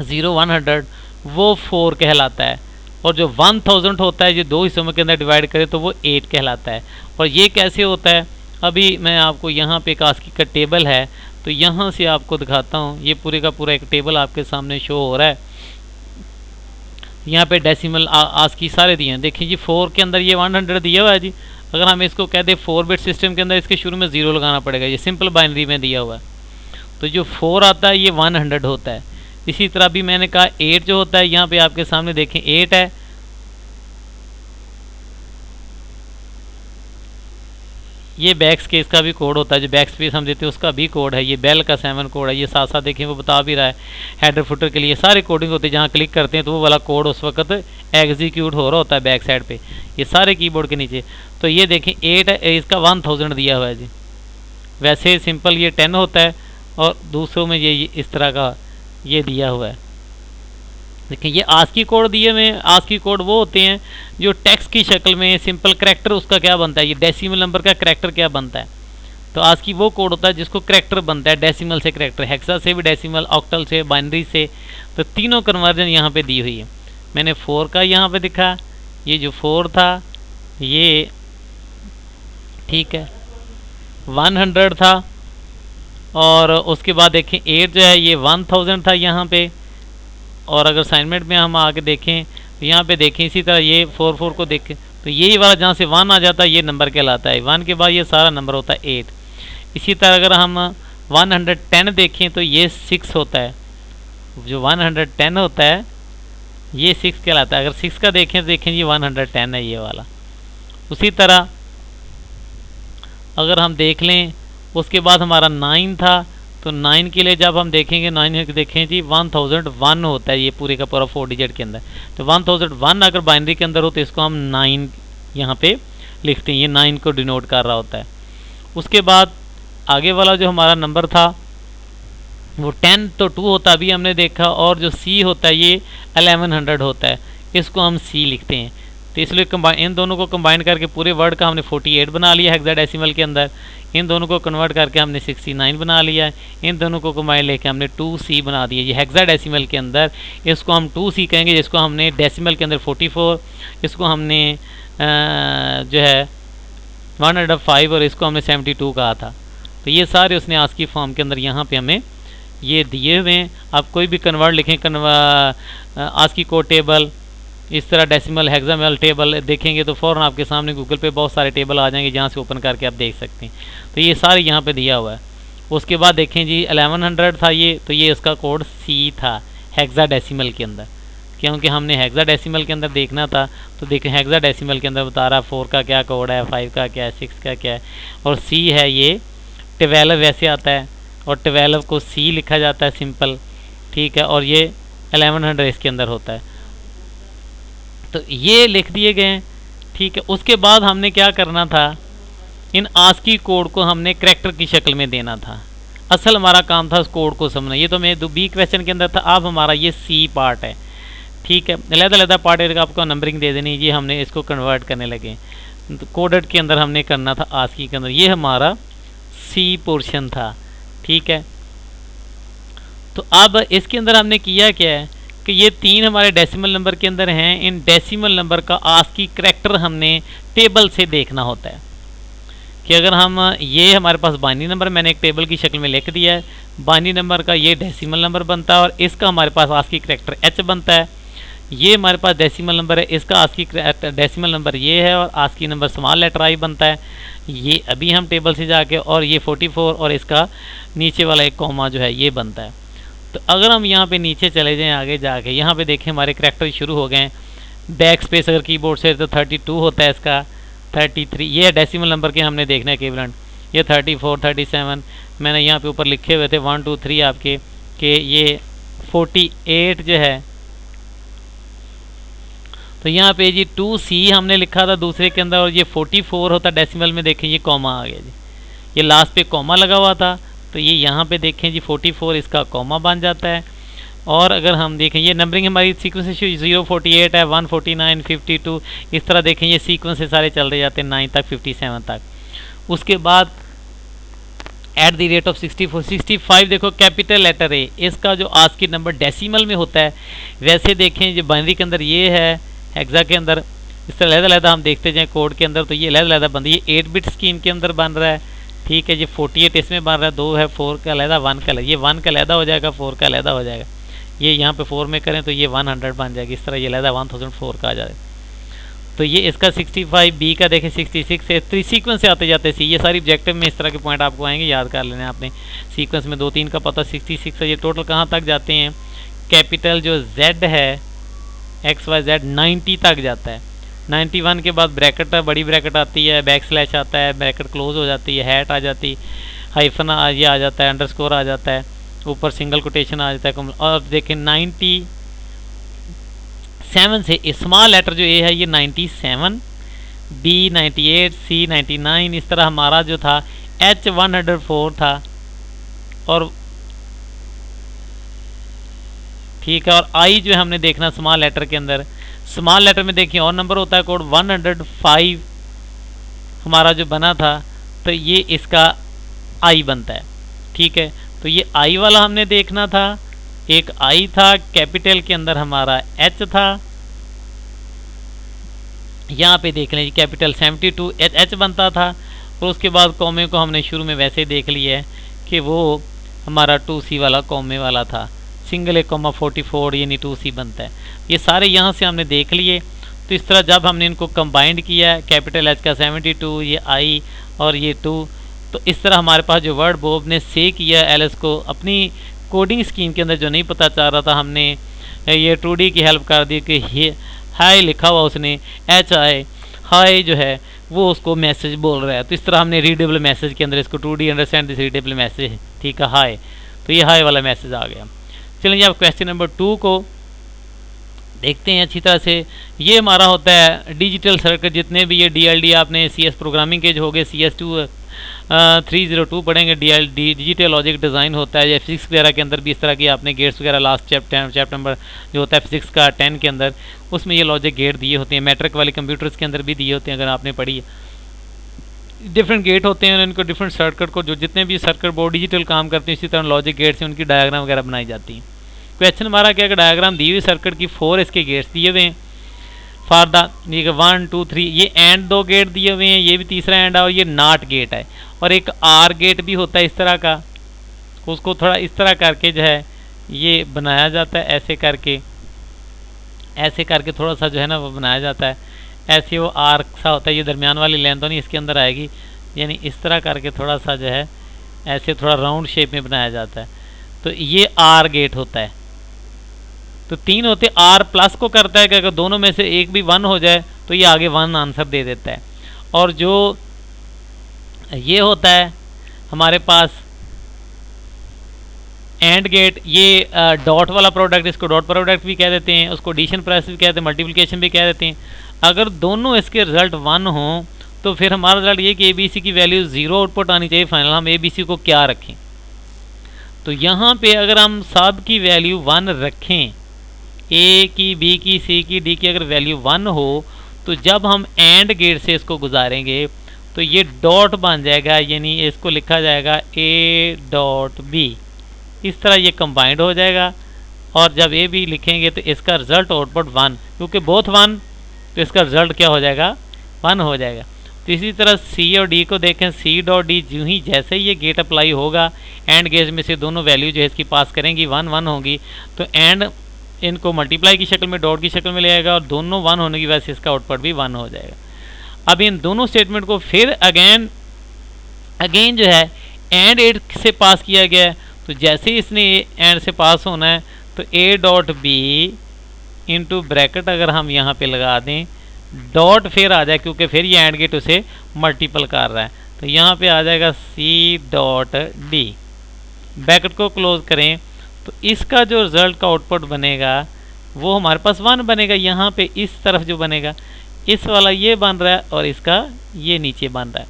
100 वो 4 कहलाता है, और जो 1000 होता है जो 2 हिस्सों के अंदर डिवाइड करें तो वो 8 कहलाता है। और ये कैसे होता है अभी मैं आपको यहाँ पे एक आस्की का टेबल है तो यहाँ से आपको दिखाता हूँ। ये पूरे का पूरा एक टेबल आपके सामने शो हो रहा है। यहाँ पे डेसिमल आस्की सारे दिए हैं। देखिए जी 4 के अंदर ये 100 दिया हुआ है जी। अगर हम इसको कह दें 4 बिट सिस्टम के अंदर इसके शुरू में 0 लगाना पड़ेगा, ये सिंपल बाइनरी में दिया हुआ है। तो जो 4 आता है ये 100 होता है। इसी तरह भी मैंने कहा 8 जो होता है यहाँ पे आपके सामने देखें 8 है, ये बैक्स के इसका भी कोड होता है, जो बैक स्पेस हम देते हैं उसका भी कोड है। ये बेल का 7 कोड है, ये साथ साथ देखें वो बता भी रहा है। हेडर फुटर के लिए सारे कोडिंग होते हैं, जहाँ क्लिक करते हैं तो वो वाला कोड उस वक्त एग्जीक्यूट हो रहा होता है बैक साइड पे, ये सारे कीबोर्ड के नीचे। तो ये देखें 8 है, इसका 1000 दिया हुआ है जी। वैसे सिंपल ये 10 होता है और दूसरों में ये इस तरह का ये दिया हुआ है। देखिए ये आस्की कोड दिए हुए हैं। आस्की कोड वो होते हैं जो टेक्स्ट की शक्ल में सिंपल करैक्टर उसका क्या बनता है, ये डेसिमल नंबर का करैक्टर क्या बनता है। तो आस्की वो कोड होता है जिसको करैक्टर बनता है, डेसिमल से करैक्टर, हेक्सा से भी डेसिमल, ऑक्टल से, बाइनरी से। तो तीनों कन्वर्जन यहाँ पे दी हुई है। मैंने 4 का यहाँ पे दिखा, ये जो 4 था ये ठीक है 100 था, और उसके बाद देखें 8 जो है ये 1000 था यहाँ पे। और अगर असाइनमेंट में हम आके देखें तो यहाँ पे देखें इसी तरह ये 4 को देखें तो यही वाला जहाँ से 1 आ जाता है ये नंबर कहलाता है। 1 के बाद ये सारा नंबर होता है 8। इसी तरह अगर हम 110 देखें तो ये 6 होता है, जो 110 होता है ये 6 कहलाता है। अगर 6 का देखें तो देखें ये 110 है ये वाला। उसी तरह अगर हम देख लें उसके बाद हमारा 9 था, तो 9 के लिए जब हम देखेंगे 9 देखें जी 1001 होता है ये पूरे का पूरा 4 डिजिट के अंदर। तो 1001 अगर बाइनरी के अंदर हो तो इसको हम 9 यहाँ पे लिखते हैं, ये 9 को डिनोट कर रहा होता है। उसके बाद आगे वाला जो हमारा नंबर था वो 10 तो 2 होता अभी हमने देखा, और जो C होता है ये 1100 होता है, इसको हम C लिखते हैं। तो इसलिए इन दोनों को कंबाइन करके पूरे वर्ड का हमने 48 बना लिया हेक्साडेसिमल के अंदर। इन दोनों को कन्वर्ट करके हमने 69 बना लिया है। इन दोनों को कंबाइन लेके हमने 2C बना दिया। ये हेक्साडेसिमल के अंदर इसको हम 2C कहेंगे, जिसको हमने डेसिमल के अंदर 44, इसको हमने जो है 105 और इसको हमने 72 कहा था। तो ये सारे उसने आस्की फॉर्म के अंदर यहाँ पे हमें ये दिए हुए हैं। आप कोई भी कन्वर्ट लिखें आस्की कोड टेबल, इस तरह डेसिमल हेक्सामेल टेबल देखेंगे तो फ़ौरन आपके सामने गूगल पे बहुत सारे टेबल आ जाएंगे जहाँ से ओपन करके आप देख सकते हैं। तो ये सारे यहाँ पे दिया हुआ है। उसके बाद देखें जी 1100 था ये, तो ये इसका कोड C था हेक्साडेसिमल के अंदर, क्योंकि हमने हेक्साडेसिमल के अंदर देखना था। तो देखें हेक्साडेसिमल के अंदर बता रहा है 4 का क्या कोड है, 5 का क्या है, 6 का क्या है, और C है ये 12 ऐसे आता है, और 12 को C लिखा जाता है सिंपल, ठीक है। और ये 1100 इसके अंदर होता है। तो ये लिख दिए गए हैं, ठीक है। उसके बाद हमने क्या करना था, इन आस्की कोड को हमने करैक्टर की शक्ल में देना था। असल हमारा काम था उस कोड को समझना। ये तो मैं B क्वेश्चन के अंदर था। अब हमारा ये C पार्ट है, ठीक है। अलग-अलग पार्ट है, आपको नंबरिंग दे देनी। ये हमने इसको कन्वर्ट करने लगे, तो कोडेड के अंदर हमने करना था आस्की के अंदर। ये हमारा C पोर्शन था, ठीक है। तो अब इसके अंदर हमने किया क्या है कि ये 3 हमारे डेसिमल नंबर के अंदर हैं। इन डेसिमल नंबर का आस्की करैक्टर हमने टेबल से देखना होता है कि अगर हम ये हमारे पास बाइनरी नंबर मैंने एक टेबल की शक्ल में लिख दिया है, बाइनरी नंबर का ये डेसिमल नंबर बनता है और इसका हमारे पास आस्की करैक्टर h बनता है। ये हमारे पास डेसिमल नंबर है, इसका आस्की डेसिमल नंबर ये है और आस्की नंबर स्मॉल लेटर आई बनता है। ये अभी हम टेबल से जाके और ये 44 और इसका नीचे वाला एक कॉमा जो है ये बनता है। तो अगर हम यहाँ पे नीचे चले जाएं आगे जाके, यहाँ पे देखें हमारे करैक्टर शुरू हो गए। बैक स्पेस अगर कीबोर्ड से तो 32 होता है, इसका 33 ये डेसिमल नंबर के हमने देखना है इक्विवेलेंट। ये 34 37 मैंने यहाँ पे ऊपर लिखे हुए थे 1 2 3 आपके कि ये 48 जो है। तो यहाँ पे जी 2C हमने लिखा था दूसरे के अंदर और ये 44 होता डेसिमल में। देखें ये कॉमा आ गया जी, ये लास्ट पे कॉमा लगा हुआ था तो ये यहाँ पे देखें जी 44 इसका कॉमा बन जाता है। और अगर हम देखें ये नंबरिंग हमारी सीक्वेंस 048 है, 149 52 इस तरह देखें ये सीक्वेंस से सारे चल रहे जाते हैं 9 तक 57 तक। उसके बाद एट द रेट ऑफ 64 65 देखो कैपिटल लेटर ए, इसका जो आस्की नंबर डेसिमल में होता है वैसे देखें जो बाइनरी के अंदर ये है, हेक्सा के अंदर इस तरह अलग-अलग हम देखते जाएं कोड के अंदर तो ये अलग-अलग बनती है। ये 8 बिट स्कीम के अंदर बन रहा है, ठीक है जी। 48 इसमें बन रहा है, 2 है, 4 का अलहदा, 1 का अलहदा, ये 1 का अलहदा हो जाएगा, 4 का अलहदा हो जाएगा। ये यहाँ पे 4 में करें तो ये 100 बन जाएगी, इस तरह ये अलहदा 1004 का आ जाएगा। तो ये इसका 65 बी का देखें 66 से 3 सीक्वेंस से आते जाते सी। ये सारी ऑब्जेक्टिव में इस तरह के पॉइंट आपको आएंगे, याद कर लेना आपने। सीक्वेंस में 2 3 का पता 66 है। ये टोटल कहाँ तक जाते हैं, कैपिटल जो Z है XYZ 90 तक जाता है। 91 के बाद ब्रैकेट है, बड़ी ब्रैकेट आती है, बैक स्लैश आता है, ब्रैकेट क्लोज हो जाती है, हैट आ जाती, हाइफन ये आ जाता है, अंडरस्कोर आ जाता है, ऊपर सिंगल कोटेशन आ जाता है। और देखें 97 से स्मॉल लेटर जो ए है ये 97, बी 98, सी 99 इस तरह हमारा जो था H 104 था और ठीक है। और आई जो है हमने देखना स्मॉल लेटर के अंदर, स्मॉल लेटर में देखिए और नंबर होता है कोड 105 हमारा जो बना था तो ये इसका आई बनता है, ठीक है। तो ये आई वाला हमने देखना था, एक आई था कैपिटल के अंदर हमारा एच था। यहाँ पे देख लें कैपिटल 72 एच बनता था और उसके बाद कॉमे को हमने शुरू में वैसे देख लिया है कि वो हमारा 2C वाला कॉमे वाला था, सिंगल 1,44 यानी 2C बनता है। ये सारे यहाँ से हमने देख लिए। तो इस तरह जब हमने इनको कंबाइंड किया कैपिटल एच का 72 ये आई और ये 2, तो इस तरह हमारे पास जो वर्ड बॉब ने से किया एलिस को अपनी कोडिंग स्कीम के अंदर जो नहीं पता चल रहा था हमने ये 2D की हेल्प कर दी कि हाय लिखा हुआ उसने HI हाय जो है वो उसको मैसेज बोल रहा है। तो इस तरह हमने रीडेबल मैसेज के अंदर इसको 2D understand this readable message, ठीक है हाय, तो ये हाय वाला मैसेज आ गया। चलिए अब क्वेश्चन नंबर 2 को देखते हैं अच्छी तरह से। ये हमारा होता है डिजिटल सर्किट, जितने भी ये DLD आपने CS प्रोग्रामिंग के जो हो गए CS2 302 पढ़ेंगे। डिजिटल लॉजिक डिज़ाइन होता है या फिजिक्स वगैरह के अंदर भी इस तरह की आपने गेट्स वगैरह लास्ट चैप्टर नंबर जो होता है फिजिक्स का 10 के अंदर उसमें ये लॉजिक गेट दिए होते हैं। मैट्रिक वाले कंप्यूटर्स के अंदर भी दिए होते हैं, अगर आपने पढ़ी है। डिफरेंट गेट होते हैं और इनको डिफरेंट सर्किट को जो जितने भी सर्किट बोर्ड डिजिटल काम करते हैं इसी तरह लॉजिक गेट से उनकी डायग्राम वगैरह बनाई जाती हैं। क्वेश्चन हमारा क्या डायग्राम दी हुई सर्किट की 4 इसके गेट्स दिए हुए हैं फॉर द 1 2 3 ये एंड 2 गेट दिए हुए हैं, ये भी तीसरा एंड है और ये नॉट गेट है और एक आर गेट भी होता है इस तरह का, उसको थोड़ा इस तरह करके जो है ये बनाया जाता है, ऐसे करके थोड़ा सा जो है ना वो बनाया जाता है। ऐसे वो आर सा होता है, ये दरमियान वाली लेंथ तो नहीं इसके अंदर आएगी, यानी इस तरह करके थोड़ा सा जो है ऐसे थोड़ा राउंड शेप में बनाया जाता है। तो ये आर गेट होता है। तो 3 होते आर प्लस को करता है कि अगर दोनों में से एक भी 1 हो जाए तो ये आगे 1 आंसर दे देता है। और जो ये होता है हमारे पास एंड गेट, ये डॉट वाला प्रोडक्ट, इसको डॉट प्रोडक्ट भी कह देते हैं, उसको एडिशन प्रोसेस भी कहते हैं, मल्टीप्लिकेशन भी कह देते हैं। अगर दोनों इसके रिजल्ट 1 हों तो फिर हमारा रिजल्ट ये कि ABC की वैल्यू 0 आउटपुट आनी चाहिए फाइनल। हम ABC को क्या रखें, तो यहाँ पे अगर हम सब की वैल्यू 1 रखें, A की, B की, C की, D की अगर वैल्यू 1 हो तो जब हम एंड गेट से इसको गुजारेंगे तो ये डॉट बन जाएगा, यानी इसको लिखा जाएगा A डॉट B। इस तरह ये कंबाइंड हो जाएगा और जब ए बी लिखेंगे तो इसका रिजल्ट आउटपुट 1, क्योंकि बोथ 1 तो इसका रिजल्ट क्या हो जाएगा, 1 हो जाएगा। तो इसी तरह सी और डी को देखें, सी डॉट डी जो ही जैसे ही ये गेट अप्लाई होगा एंड गेट में से दोनों वैल्यू जो है इसकी पास करेंगी 1 1 होगी, तो एंड इनको मल्टीप्लाई की शक्ल में डॉट की शक्ल में ले आएगा और दोनों 1 होने की वजह से इसका आउटपुट भी 1 हो जाएगा। अब इन दोनों स्टेटमेंट को फिर अगेन जो है एंड एड से पास किया गया है, तो जैसे ही इसने एंड से पास होना है तो A dot B into bracket अगर हम यहाँ पे लगा दें, डॉट फिर आ जाए क्योंकि फिर ये एंड गेट उसे मल्टीपल कर रहा है, तो यहाँ पे आ जाएगा सी डॉट डी, ब्रैकेट को क्लोज करें तो इसका जो रिजल्ट का आउटपुट बनेगा वो हमारे पास 1 बनेगा। यहाँ पे इस तरफ जो बनेगा इस वाला ये बन रहा है और इसका ये नीचे बन रहा है,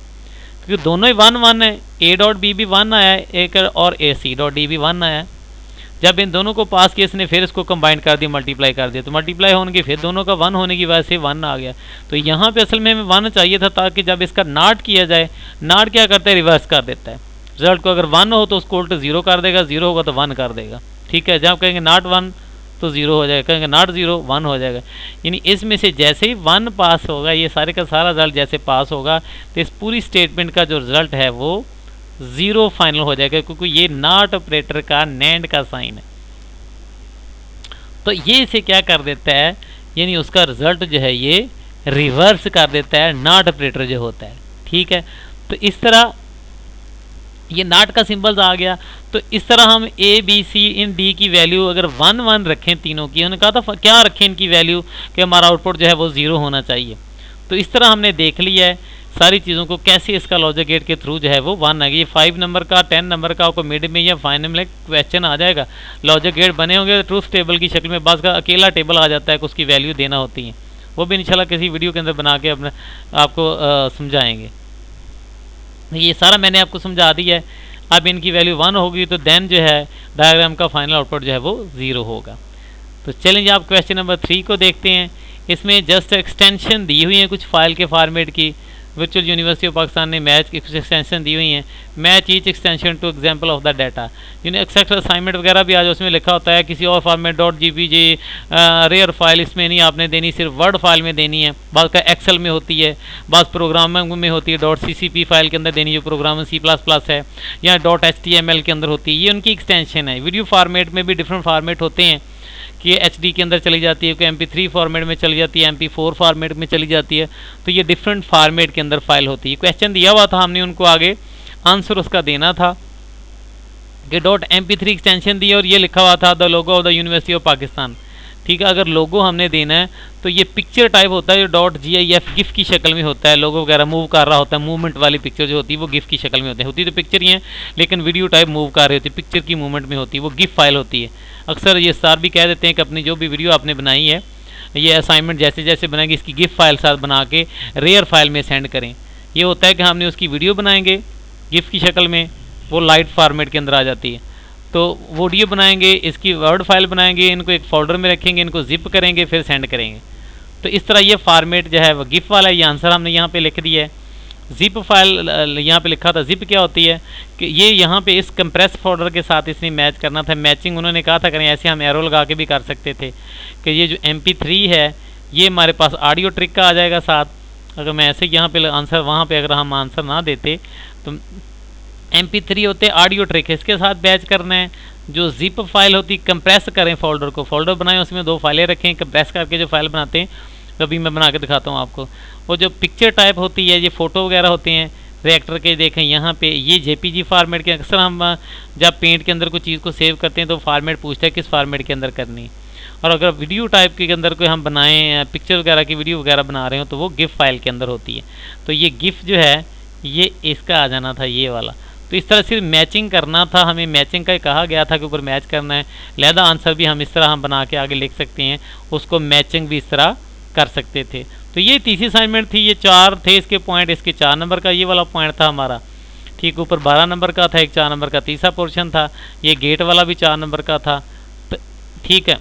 क्योंकि दोनों ही 1 1 है। ए डॉट बी भी 1 आया है एक, और ए सी डॉट डी भी 1 आया है। जब इन दोनों को पास किया इसने फिर इसको कंबाइन कर दिया, मल्टीप्लाई कर दिया, तो मल्टीप्लाई होने की फिर दोनों का 1 होने की वजह से 1 आ गया। तो यहाँ पे असल में हमें 1 चाहिए था ताकि जब इसका नाट किया जाए, नाट क्या करता है, रिवर्स कर देता है रिजल्ट को। अगर 1 हो तो उसको उल्टा 0 कर देगा, 0 होगा तो 1 कर देगा, ठीक है। जब कहेंगे नाट 1 तो 0 हो जाएगा, कहेंगे नाट 0 1 हो जाएगा। यानी इसमें से जैसे ही 1 पास होगा, ये सारे का सारा रिजल्ट जैसे पास होगा तो इस पूरी स्टेटमेंट का जो रिजल्ट है वो 0 फाइनल हो जाएगा, क्योंकि ये नॉट ऑपरेटर का नैंड का साइन है। तो ये इसे क्या कर देता है, यानी उसका रिजल्ट जो है ये रिवर्स कर देता है नॉट ऑपरेटर जो होता है, ठीक है। तो इस तरह ये नॉट का सिंबल्स आ गया। तो इस तरह हम ए बी सी इन डी की वैल्यू अगर 1 1 रखें तीनों की, उन्होंने कहा था क्या रखें इनकी वैल्यू कि हमारा आउटपुट जो है वो 0 होना चाहिए। तो इस तरह हमने देख लिया है सारी चीज़ों को कैसे इसका लॉजिक गेट के थ्रू जो है वो 1 आएगी। ये 5 नंबर का 10 नंबर का आपको मिड में या फाइनल में क्वेश्चन आ जाएगा, लॉजिक गेट बने होंगे ट्रूथ टेबल की शक्ल में, बस का अकेला टेबल आ जाता है कि उसकी वैल्यू देना होती है। वो भी इंशाल्लाह किसी वीडियो के अंदर बना के अपने आपको समझाएंगे। ये सारा मैंने आपको समझा दिया है। अब इनकी वैल्यू 1 होगी तो देन जो है डायग्राम का फाइनल आउटपुट जो है वो 0 होगा। तो चलेंगे आप क्वेश्चन नंबर 3 को देखते हैं। इसमें जस्ट एक्सटेंशन दी हुई है कुछ फाइल के फॉर्मेट की, वर्चुअल यूनिवर्सिटी ऑफ पाकिस्तान ने मैच की कुछ एक्सटेंशन दी हुई हैं, match each extension two example of the data. जिन्हें एक्सेप्ट असाइनमेंट वगैरह भी आज उसमें लिखा होता है किसी और फॉर्मेट .jpg रेयर फाइल इसमें नहीं आपने देनी, सिर्फ वर्ड फाइल में देनी है। बाद का एक्सेल में होती है, बाद प्रोग्रामिंग में होती है .ccp फाइल के अंदर देनी, जो प्रोग्राम C++ है, या .html के अंदर होती है। ये उनकी एक्सटेंशन है। वीडियो फॉर्मेट में भी डिफरेंट फार्मेट होते हैं कि HD के अंदर चली जाती है, कोई MP3 फॉर्मेट में चली जाती है, MP4 फॉर्मेट में चली जाती है। तो ये डिफरेंट फॉर्मेट के अंदर फाइल होती है। क्वेश्चन दिया हुआ था, हमने उनको आगे आंसर उसका देना था कि .mp3 एक्सटेंशन दी और ये लिखा हुआ था the logo of the university of Pakistan, ठीक है। अगर लोगो हमने देना है तो ये पिक्चर टाइप होता है जो .gif गिफ की शक्ल में होता है। लोगो वगैरह मूव कर रहा होता है, मूवमेंट वाली पिक्चर जो होती है वो गिफ की शक्ल में होती है तो पिक्चर ही है लेकिन वीडियो टाइप मूव कर रही होती है, पिक्चर की मूवमेंट में होती है, वो गिफ फाइल होती है। अक्सर ये सर भी कह देते हैं कि अपनी जो भी वीडियो आपने बनाई है, ये असाइनमेंट जैसे जैसे बनाएंगे इसकी गिफ फाइल साथ बना के रेयर फाइल में सेंड करें। ये होता है कि हमने उसकी वीडियो बनाएंगे गिफ की शक्ल में, वो लाइट फॉर्मेट के अंदर आ जाती है। तो वीडियो बनाएंगे, इसकी वर्ड फाइल बनाएंगे, इनको एक फोल्डर में रखेंगे, इनको जिप करेंगे, फिर सेंड करेंगे। तो इस तरह ये फॉर्मेट जो है वो गिफ वाला है। ये आंसर हमने यहाँ पे लिख दिया है। जिप फाइल यहाँ पे लिखा था। जिप क्या होती है कि ये यहाँ पे इस कंप्रेस फोल्डर के साथ इसने मैच करना था। मैचिंग उन्होंने कहा था करें, ऐसे हम एरो लगा के भी कर सकते थे कि ये जो MP3 है ये हमारे पास ऑडियो ट्रिक का आ जाएगा साथ। अगर मैं ऐसे यहाँ पे आंसर, वहाँ पे अगर हम आंसर ना देते तो MP3 होते ऑडियो ट्रिक है, इसके साथ बैच करना है। जो जिप फाइल होती कंप्रेस करें फोल्डर को, फोल्डर बनाएं, उसमें 2 फाइलें रखें, कंप्रेस करके जो फाइल बनाते हैं, कभी मैं बना के दिखाता हूँ आपको। वो जो पिक्चर टाइप होती है, ये फ़ोटो वगैरह होते हैं रिएक्टर के, देखें यहाँ पे ये JPG फार्मेट के। अक्सर हम जब पेंट के अंदर कोई चीज़ को सेव करते हैं तो फार्मेट पूछता है किस फार्मेट के अंदर करनी। और अगर वीडियो टाइप के अंदर कोई हम बनाएं, पिक्चर वगैरह की वीडियो वगैरह बना रहे हो तो वो गिफ फाइल के अंदर होती है। तो ये गिफ जो है ये इसका आ जाना था, ये वाला। तो इस तरह सिर्फ मैचिंग करना था, हमें मैचिंग का ही कहा गया था कि ऊपर मैच करना है। लिहाजा आंसर भी हम इस तरह हम बना के आगे लिख सकते हैं, उसको मैचिंग भी इस तरह कर सकते थे। तो ये तीसरी असाइनमेंट थी। ये 4 थे इसके पॉइंट, इसके 4 नंबर का ये वाला पॉइंट था हमारा, ठीक। ऊपर 12 नंबर का था, एक 4 नंबर का तीसरा पोर्शन था। ये गेट वाला भी 4 नंबर का था, ठीक है।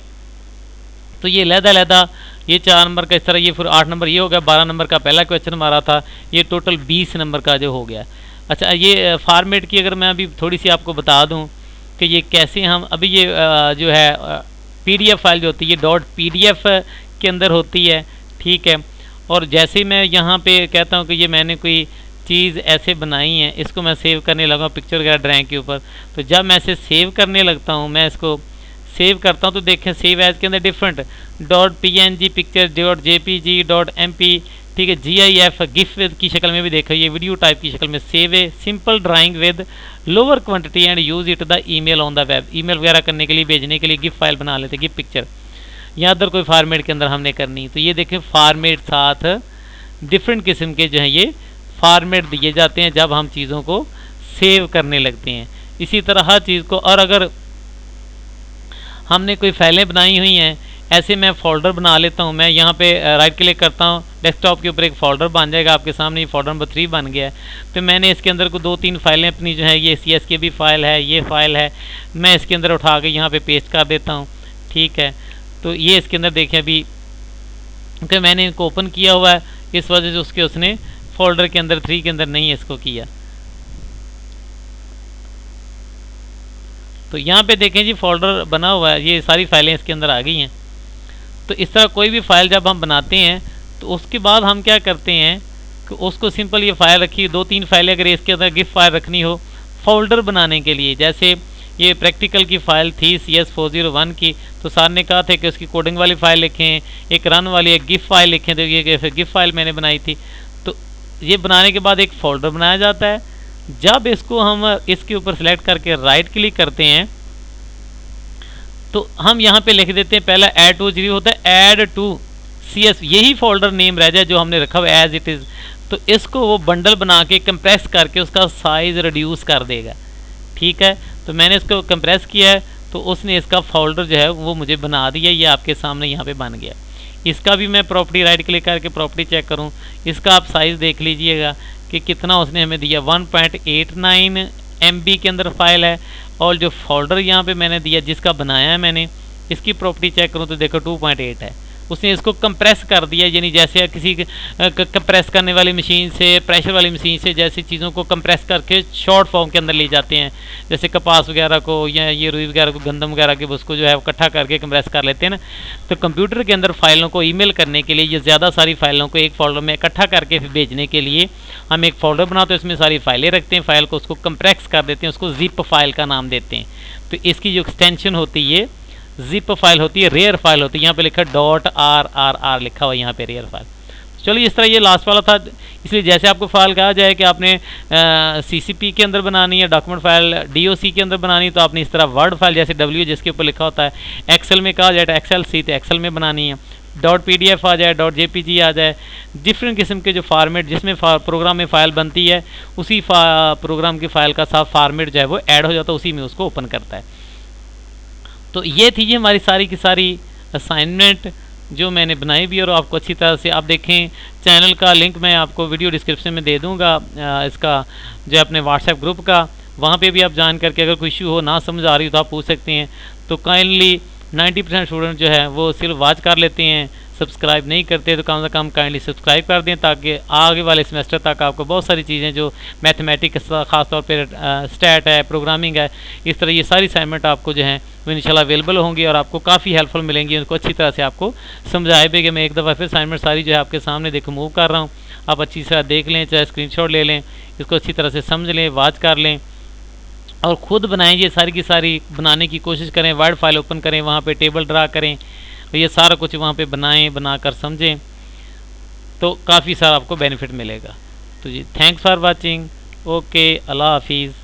तो ये लहदा ये 4 नंबर का इस तरह, ये फिर 8 नंबर ये हो गया। 12 नंबर का पहला क्वेश्चन हमारा था, ये टोटल 20 नंबर का जो हो गया। अच्छा, ये फॉर्मेट की अगर मैं अभी थोड़ी सी आपको बता दूं कि ये कैसे हम अभी ये जो है PDF फाइल जो होती है .pdf के अंदर होती है, ठीक है। और जैसे ही मैं यहाँ पे कहता हूँ कि ये मैंने कोई चीज़ ऐसे बनाई है, इसको मैं सेव करने लगा पिक्चर वगैरह ड्राइंग के ऊपर, तो जब मैं इसे सेव करने लगता हूँ, मैं इसको सेव करता हूँ तो देखें सेव एज के अंदर different .png picture .jpg .mp, ठीक है, GIF गिफ की शक्ल में भी देखो, ये वीडियो टाइप की शक्ल में सेव है, simple drawing with lower quantity and use it the email on the web. Email वगैरह करने के लिए, भेजने के लिए गिफ फाइल बना लेते, गिफ पिक्चर या अदर कोई फॉर्मेट के अंदर हमने करनी। तो ये देखें फॉर्मेट साथ डिफरेंट किस्म के जो हैं ये फॉर्मेट दिए जाते हैं जब हम चीज़ों को सेव करने लगते हैं। इसी तरह हर चीज़ को, और अगर हमने कोई फाइलें बनाई हुई हैं, ऐसे मैं फ़ोल्डर बना लेता हूँ। मैं यहाँ पे राइट क्लिक करता हूँ, डेस्कटॉप के ऊपर एक फ़ोल्डर बन जाएगा आपके सामने, ये फ़ोल्डर नंबर 3 बन गया है। तो मैंने इसके अंदर को 2-3 फाइलें अपनी जो है, ये CS की भी फाइल है, ये फाइल है, मैं इसके अंदर उठा के यहाँ पे पेस्ट कर देता हूँ, ठीक है। तो ये इसके अंदर देखें अभी तो मैंने इनको ओपन किया हुआ है, इस वजह से उसने फ़ोल्डर के अंदर 3 के अंदर नहीं इसको किया। तो यहाँ पे देखें जी फ़ोल्डर बना हुआ है, ये सारी फाइलें इसके अंदर आ गई हैं। तो इस तरह कोई भी फ़ाइल जब हम बनाते हैं तो उसके बाद हम क्या करते हैं कि उसको सिंपल ये फ़ाइल रखी, 2-3 फाइलें अगर इसके अंदर गिफ फाइल रखनी हो फ़ोल्डर बनाने के लिए, जैसे ये प्रैक्टिकल की फ़ाइल थी CS 401 की, तो सर ने कहा था कि उसकी कोडिंग वाली फ़ाइल लिखें, एक रन वाली एक गिफ फाइल लिखें, तो ये गिफ फाइल मैंने बनाई थी। तो ये बनाने के बाद एक फ़ोल्डर बनाया जाता है। जब इसको हम इसके ऊपर सेलेक्ट करके राइट क्लिक करते हैं तो हम यहाँ पे लिख देते हैं, पहला ऐड टू जीरो होता है, ऐड टू CS, यही फोल्डर नेम रह जाए जो हमने रखा हुआ एज इट इज़। तो इसको वो बंडल बना के कंप्रेस करके उसका साइज़ रिड्यूस कर देगा, ठीक है। तो मैंने इसको कंप्रेस किया है तो उसने इसका फोल्डर जो है वो मुझे बना दिया, ये आपके सामने यहाँ पे बन गया। इसका भी मैं प्रॉपर्टी राइट क्लिक करके प्रॉपर्टी चेक करूँ, इसका आप साइज़ देख लीजिएगा कि कितना उसने हमें दिया, 1.89 MB के अंदर फाइल है। और जो फोल्डर यहाँ पे मैंने दिया जिसका बनाया है मैंने, इसकी प्रॉपर्टी चेक करूँ तो देखो 2.8 है। उसने इसको कंप्रेस कर दिया, यानी जैसे किसी कंप्रेस करने वाली मशीन से, प्रेशर वाली मशीन से जैसी चीज़ों को कंप्रेस करके शॉर्ट फॉर्म के अंदर ले जाते हैं, जैसे कपास वगैरह को या ये रुई वगैरह को, गंदम वगैरह के, उसको जो है इकट्ठा करके कंप्रेस कर लेते हैं ना। तो कंप्यूटर के अंदर फाइलों को ईमेल करने के लिए, ये ज़्यादा सारी फाइलों को एक फोल्डर में इकट्ठा करके फिर भेजने के लिए हम एक फ़ोल्डर बनाते हैं, उसमें सारी फाइलें रखते हैं, फाइल को उसको कंप्रेस कर देते हैं, उसको जिप फाइल का नाम देते हैं। तो इसकी जो एक्सटेंशन होती है जिप फाइल होती है, रेयर फाइल होती है, यहाँ पे लिखा .rrr लिखा हुआ यहाँ पे रेयर फाइल। चलिए इस तरह ये लास्ट वाला था, इसलिए जैसे आपको फाइल कहा जाए कि आपने CCP के अंदर बनानी है, डॉक्यूमेंट फाइल DOC के अंदर बनानी है, तो आपने इस तरह वर्ड फाइल जैसे W जिसके ऊपर लिखा होता है, एक्सेल में कहा जाए तो एक्सेल सी तो एक्सेल में बनानी है, .pdf आ जाए, .jpg आ जाए, डिफरेंट किस्म के जो फार्मेट जिसमें प्रोग्राम में फ़ाइल बनती है उसी प्रोग्राम की फ़ाइल का साथ फार्मेट जो है वो ऐड हो जाता है, उसी में उसको ओपन करता है। तो ये थी ये हमारी सारी की सारी असाइनमेंट जो मैंने बनाई भी, और आपको अच्छी तरह से आप देखें। चैनल का लिंक मैं आपको वीडियो डिस्क्रिप्शन में दे दूंगा, इसका जो है अपने व्हाट्सएप ग्रुप का, वहाँ पे भी आप जान करके अगर कोई इशू हो, ना समझ आ रही हो तो आप पूछ सकते हैं। तो काइंडली 90% स्टूडेंट जो है वो सिर्फ वॉच कर लेते हैं, सब्सक्राइब नहीं करते, तो कम से कम काइंडली सब्सक्राइब कर दें ताकि आगे वाले सेमेस्टर तक आपको बहुत सारी चीज़ें जो मैथमेटिक्स ख़ास तौर पे स्टैट है, प्रोग्रामिंग है, इस तरह ये सारी असाइनमेंट आपको जो है वो इंशाल्लाह अवेलेबल होंगी और आपको काफ़ी हेल्पफुल मिलेंगी, उनको अच्छी तरह से आपको समझाए भी कि मैं एक दफ़ा फिर असाइनमेंट सारी जो है आपके सामने देखो मूव कर रहा हूँ, आप अच्छी तरह देख लें, चाहे स्क्रीनशॉट ले लें, इसको अच्छी तरह से समझ लें, वॉच कर लें और ख़ुद बनाएं। ये सारी की सारी बनाने की कोशिश करें, वर्ड फाइल ओपन करें, वहाँ पे टेबल ड्रा करें, तो ये सारा कुछ वहाँ पे बनाएं, बनाकर समझें, तो काफ़ी सारा आपको बेनिफिट मिलेगा। तो जी थैंक्स फॉर वाचिंग, ओके, अल्लाह हाफिज़।